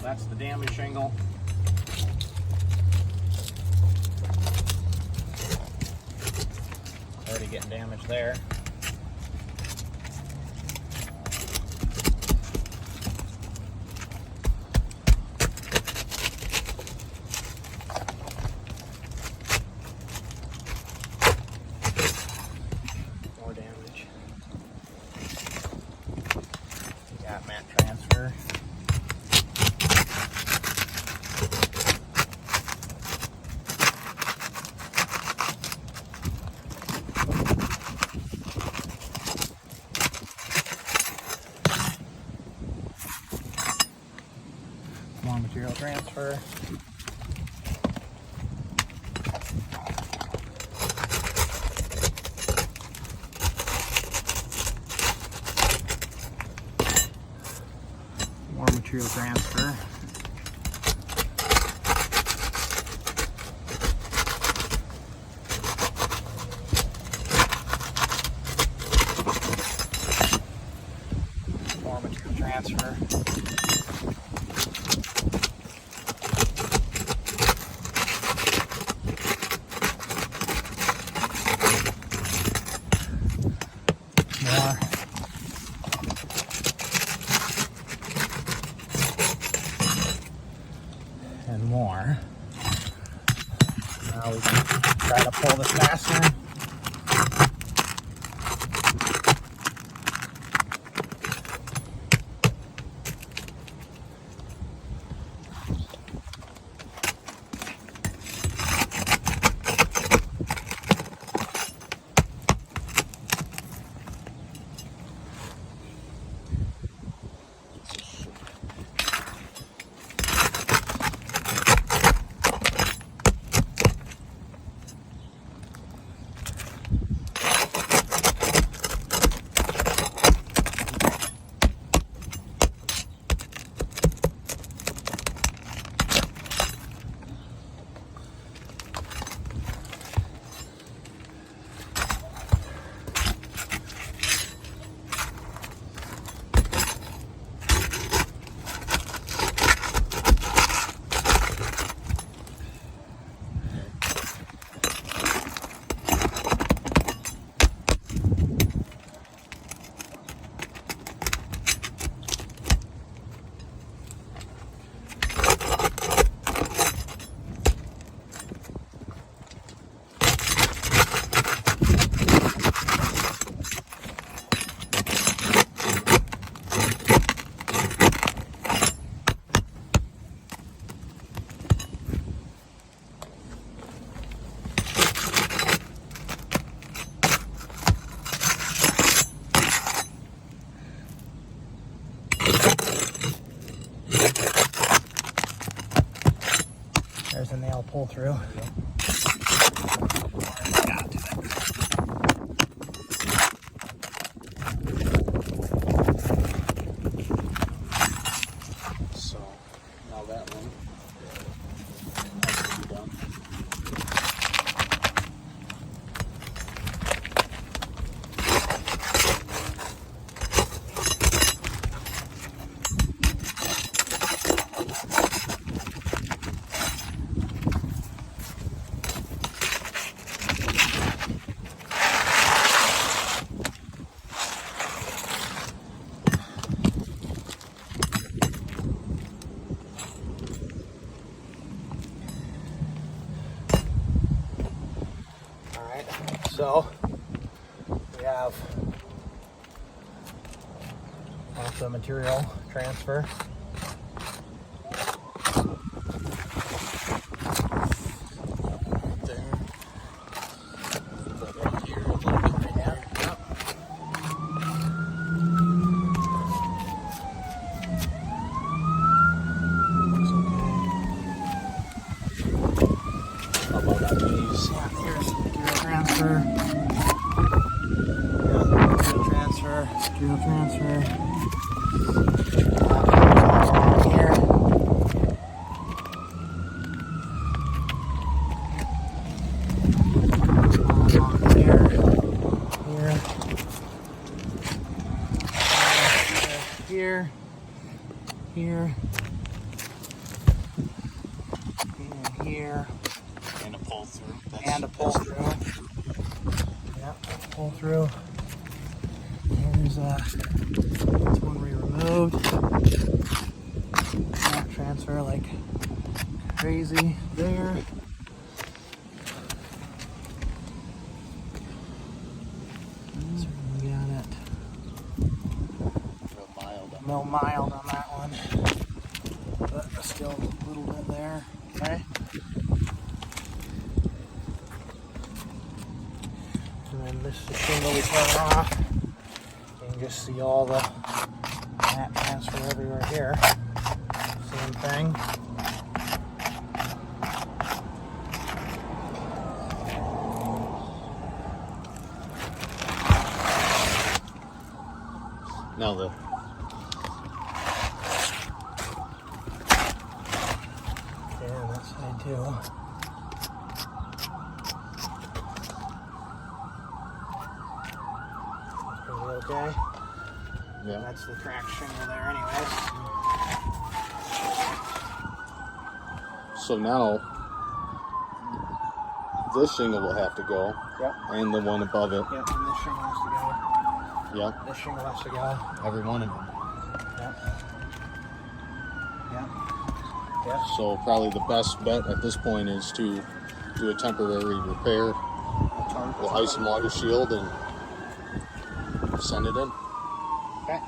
That's the damaged shingle. Already getting damage there. More damage. We got mat transfer. More material transfer. More material transfer. More material transfer. More. And more. Now we can try to pull this faster. There's a nail pull through. So now that one has to be done. So we have also material transfer. There. Right here, a little bit right there. Yep. Looks okay. How about that, please? Yeah, here's material transfer. Material transfer. Here. Here. here. And a pull through. And a pull through. Yep, pull through. Here's this one we removed. Snap transfer like crazy there. So we got it. Real mild on that one. But still a little bit there. Okay. And then this is the shingle we turn off. You can just see all the snap transfer everywhere here. Same thing. Now the yeah, that side too. Okay. yeah. That's the track shingle there anyways. So now this shingle will have to go. Yep. And the one above it. Yep, and this shingle has to go. Yep. This shingle has to go. Every one of them. Yep. Yep. Yep. So probably the best bet at this point is to do a temporary repair. We'll ice and water shield and send it in. Okay.